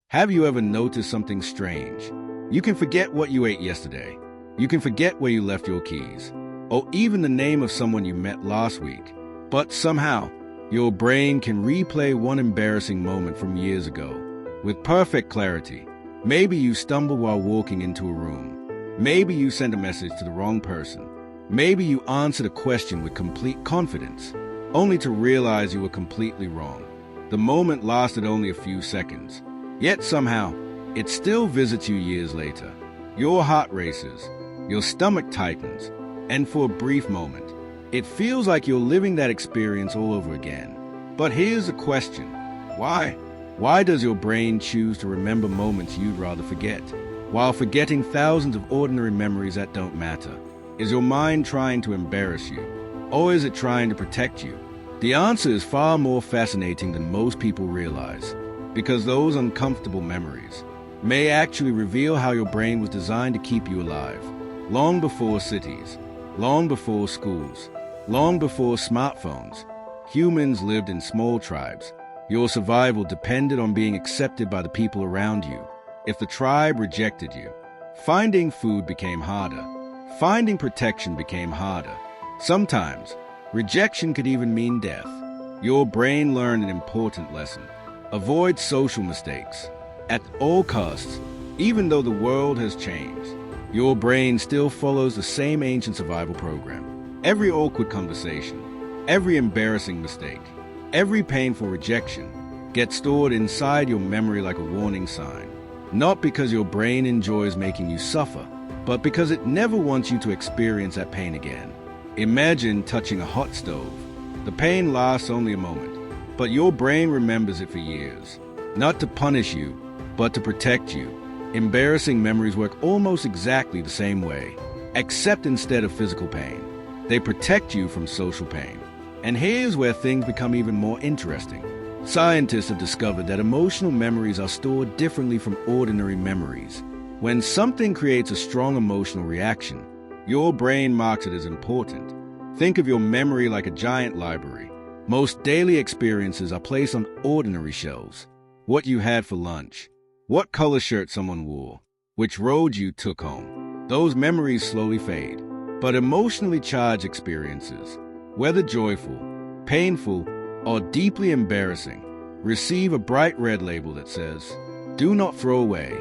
Have you ever noticed something strange? You can forget what you ate yesterday. You can forget where you left your keys, or even the name of someone you met last week. But somehow, your brain can replay one embarrassing moment from years ago with perfect clarity. Maybe you stumbled while walking into a room. Maybe you sent a message to the wrong person. Maybe you answered a question with complete confidence, only to realize you were completely wrong. The moment lasted only a few seconds, yet somehow, it still visits you years later. Your heart races, your stomach tightens, and for a brief moment, it feels like you're living that experience all over again. But here's the question. Why? Why does your brain choose to remember moments you'd rather forget, while forgetting thousands of ordinary memories that don't matter? Is your mind trying to embarrass you, or is it trying to protect you? The answer is far more fascinating than most people realize, because those uncomfortable memories may actually reveal how your brain was designed to keep you alive. Long before cities, long before schools, long before smartphones, humans lived in small tribes. Your survival depended on being accepted by the people around you. If the tribe rejected you, finding food became harder. Finding protection became harder. Sometimes, rejection could even mean death. Your brain learned an important lesson. Avoid social mistakes. At all costs, even though the world has changed, your brain still follows the same ancient survival program. Every awkward conversation, every embarrassing mistake, every painful rejection gets stored inside your memory like a warning sign. Not because your brain enjoys making you suffer, but because it never wants you to experience that pain again. Imagine touching a hot stove. The pain lasts only a moment, but your brain remembers it for years. Not to punish you, but to protect you. Embarrassing memories work almost exactly the same way, except instead of physical pain, they protect you from social pain. And here's where things become even more interesting. Scientists have discovered that emotional memories are stored differently from ordinary memories. When something creates a strong emotional reaction, your brain marks it as important. Think of your memory like a giant library. Most daily experiences are placed on ordinary shelves. What you had for lunch, what color shirt someone wore, which road you took home. Those memories slowly fade. But emotionally charged experiences, whether joyful, painful, or deeply embarrassing, receive a bright red label that says, "Do not throw away."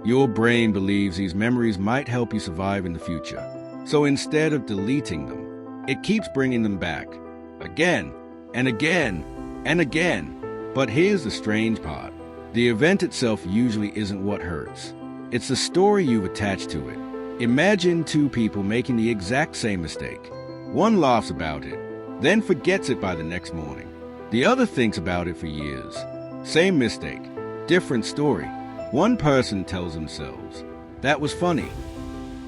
Your brain believes these memories might help you survive in the future. So instead of deleting them, it keeps bringing them back, again and again and again. But here's the strange part. The event itself usually isn't what hurts. It's the story you've attached to it. Imagine two people making the exact same mistake. One laughs about it, then forgets it by the next morning. The other thinks about it for years. Same mistake, different story. One person tells themselves, "That was funny."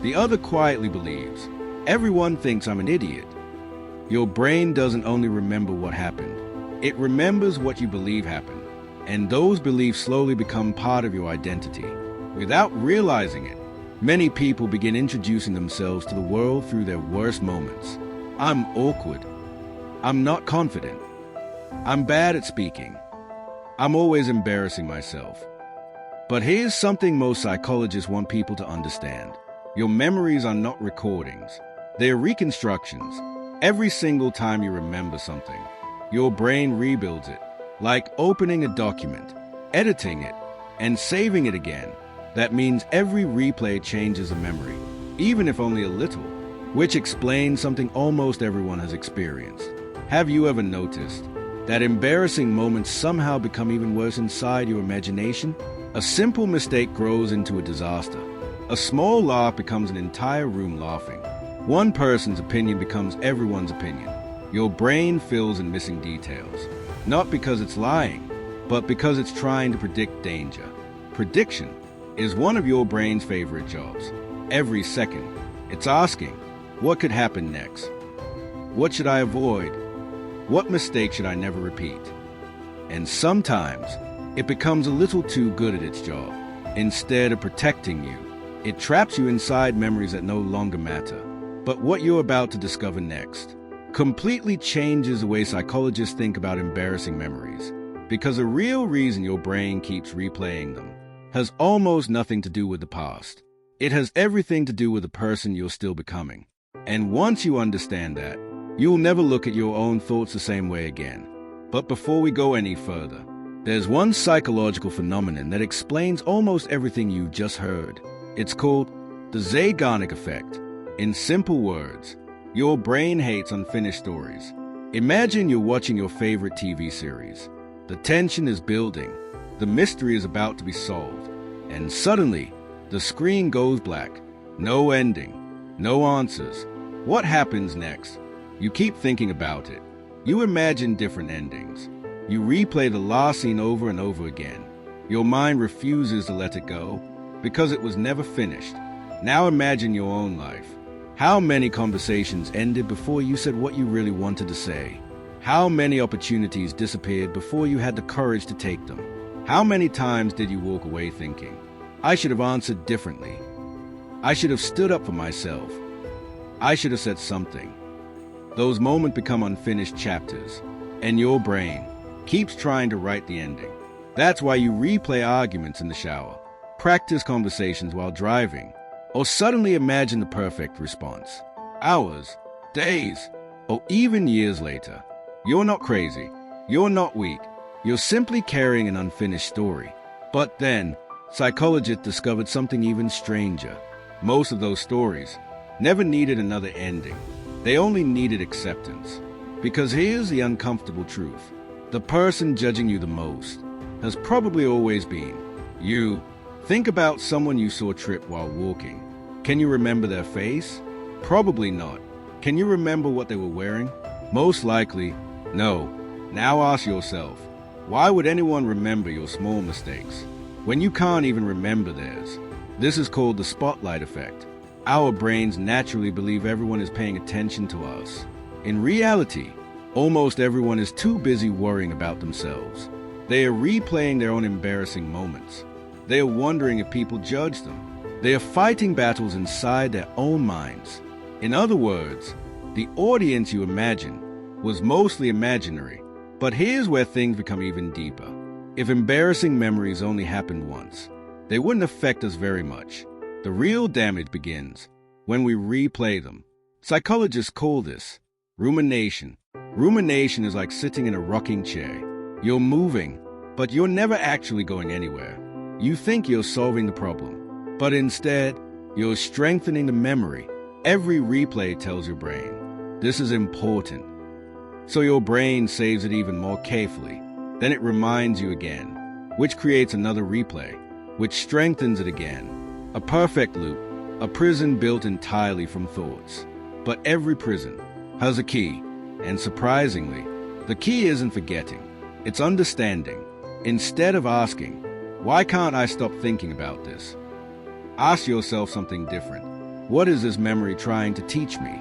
The other quietly believes, "Everyone thinks I'm an idiot." Your brain doesn't only remember what happened, it remembers what you believe happened. And those beliefs slowly become part of your identity. Without realizing it, many people begin introducing themselves to the world through their worst moments. I'm awkward. I'm not confident. I'm bad at speaking. I'm always embarrassing myself. But here's something most psychologists want people to understand. Your memories are not recordings. They're reconstructions. Every single time you remember something, your brain rebuilds it, like opening a document, editing it, and saving it again. That means every replay changes a memory, even if only a little, which explains something almost everyone has experienced. Have you ever noticed that embarrassing moments somehow become even worse inside your imagination? A simple mistake grows into a disaster. A small laugh becomes an entire room laughing. One person's opinion becomes everyone's opinion. Your brain fills in missing details, not because it's lying, but because it's trying to predict danger. Prediction is one of your brain's favorite jobs. Every second, it's asking, what could happen next? What should I avoid? What mistake should I never repeat? And sometimes, it becomes a little too good at its job. Instead of protecting you, it traps you inside memories that no longer matter. But what you're about to discover next completely changes the way psychologists think about embarrassing memories. because the real reason your brain keeps replaying them has almost nothing to do with the past. It has everything to do with the person you're still becoming. And once you understand that, you'll never look at your own thoughts the same way again. But before we go any further, there's one psychological phenomenon that explains almost everything you just heard. It's called the Zeigarnik Effect. In simple words, your brain hates unfinished stories. Imagine you're watching your favorite TV series. The tension is building, the mystery is about to be solved, and suddenly, the screen goes black. No ending, no answers. What happens next? You keep thinking about it. You imagine different endings. You replay the last scene over and over again. Your mind refuses to let it go because it was never finished. Now imagine your own life. How many conversations ended before you said what you really wanted to say? How many opportunities disappeared before you had the courage to take them? How many times did you walk away thinking, I should have answered differently. I should have stood up for myself. I should have said something. Those moments become unfinished chapters, and your brain keeps trying to write the ending. That's why you replay arguments in the shower, practice conversations while driving, or suddenly imagine the perfect response. Hours, days, or even years later. You're not crazy. You're not weak. You're simply carrying an unfinished story. But then, psychologists discovered something even stranger. Most of those stories never needed another ending. They only needed acceptance. Because here's the uncomfortable truth. The person judging you the most has probably always been you. Think about someone you saw trip while walking. Can you remember their face? Probably not. Can you remember what they were wearing? Most likely, no. Now ask yourself, why would anyone remember your small mistakes when you can't even remember theirs? This is called the spotlight effect. Our brains naturally believe everyone is paying attention to us. In reality, almost everyone is too busy worrying about themselves. They are replaying their own embarrassing moments. They are wondering if people judge them. They are fighting battles inside their own minds. In other words, the audience you imagine was mostly imaginary. But here's where things become even deeper. If embarrassing memories only happened once, they wouldn't affect us very much. The real damage begins when we replay them. Psychologists call this rumination. Rumination is like sitting in a rocking chair. You're moving, but you're never actually going anywhere. You think you're solving the problem, but instead, you're strengthening the memory. Every replay tells your brain, this is important. So your brain saves it even more carefully. Then it reminds you again, which creates another replay, which strengthens it again. A perfect loop, a prison built entirely from thoughts. But every prison has a key, and surprisingly, the key isn't forgetting, it's understanding. Instead of asking, why can't I stop thinking about this? Ask yourself something different. What is this memory trying to teach me?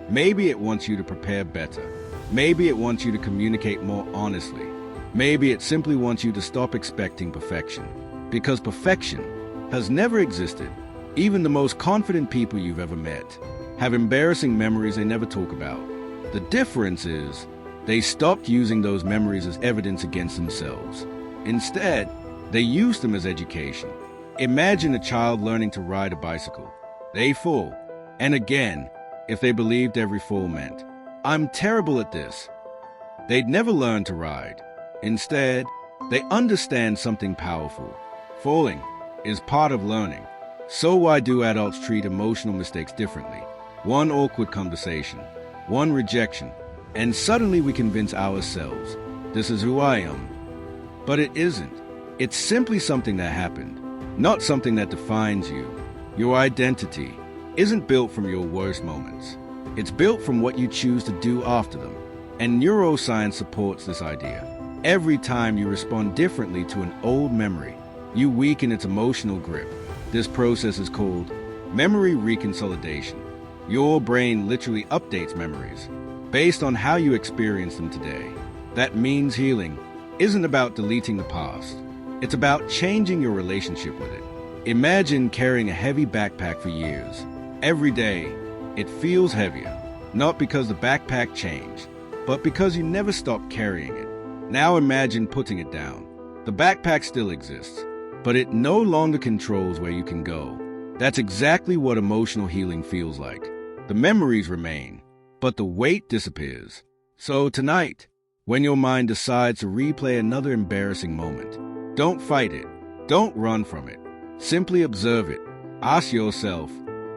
Maybe it wants you to prepare better. Maybe it wants you to communicate more honestly. Maybe it simply wants you to stop expecting perfection. Because perfection has never existed. Even the most confident people you've ever met have embarrassing memories they never talk about. The difference is they stopped using those memories as evidence against themselves. Instead, they used them as education. Imagine a child learning to ride a bicycle. They fall. And again, if they believed every fall meant, I'm terrible at this, they'd never learn to ride. Instead, they understand something powerful. Falling is part of learning. So why do adults treat emotional mistakes differently? One awkward conversation, one rejection, and suddenly we convince ourselves, this is who I am. But it isn't. It's simply something that happened, not something that defines you. Your identity isn't built from your worst moments. It's built from what you choose to do after them. And neuroscience supports this idea. Every time you respond differently to an old memory, you weaken its emotional grip. This process is called Memory Reconsolidation. Your brain literally updates memories based on how you experience them today. That means healing isn't about deleting the past. It's about changing your relationship with it. Imagine carrying a heavy backpack for years. Every day, it feels heavier, not because the backpack changed, but because you never stopped carrying it. Now imagine putting it down. The backpack still exists, but it no longer controls where you can go. That's exactly what emotional healing feels like. The memories remain, but the weight disappears. So tonight, when your mind decides to replay another embarrassing moment, don't fight it. Don't run from it. Simply observe it. Ask yourself,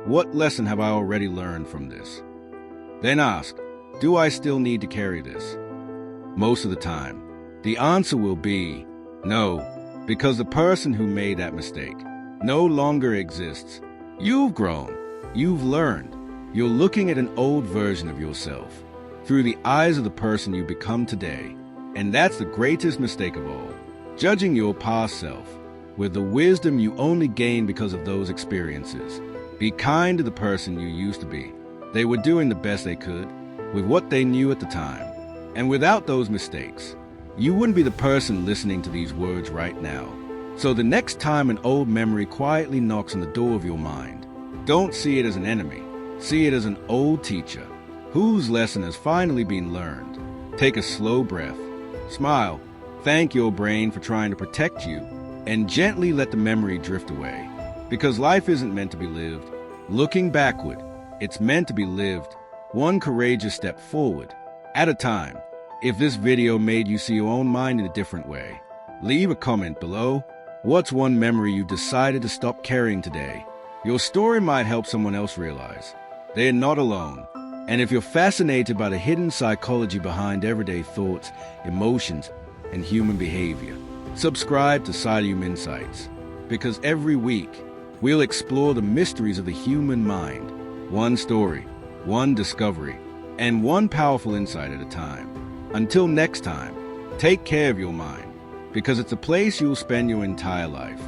what lesson have I already learned from this? Then ask, do I still need to carry this? Most of the time, the answer will be no, because the person who made that mistake no longer exists. You've grown. You've learned. You're looking at an old version of yourself through the eyes of the person you become today. And that's the greatest mistake of all. Judging your past self with the wisdom you only gain because of those experiences. Be kind to the person you used to be. They were doing the best they could with what they knew at the time. And without those mistakes, you wouldn't be the person listening to these words right now. So the next time an old memory quietly knocks on the door of your mind, don't see it as an enemy. See it as an old teacher whose lesson has finally been learned. Take a slow breath. Smile. Thank your brain for trying to protect you, and gently let the memory drift away. Because life isn't meant to be lived looking backward. It's meant to be lived one courageous step forward at a time. If this video made you see your own mind in a different way, leave a comment below. What's one memory you decided to stop carrying today? Your story might help someone else realize they are not alone. And if you're fascinated by the hidden psychology behind everyday thoughts, emotions, and human behavior, subscribe to PsylumeInsights, because every week we'll explore the mysteries of the human mind, one story, one discovery, and one powerful insight at a time. Until next time, take care of your mind, because it's a place you'll spend your entire life.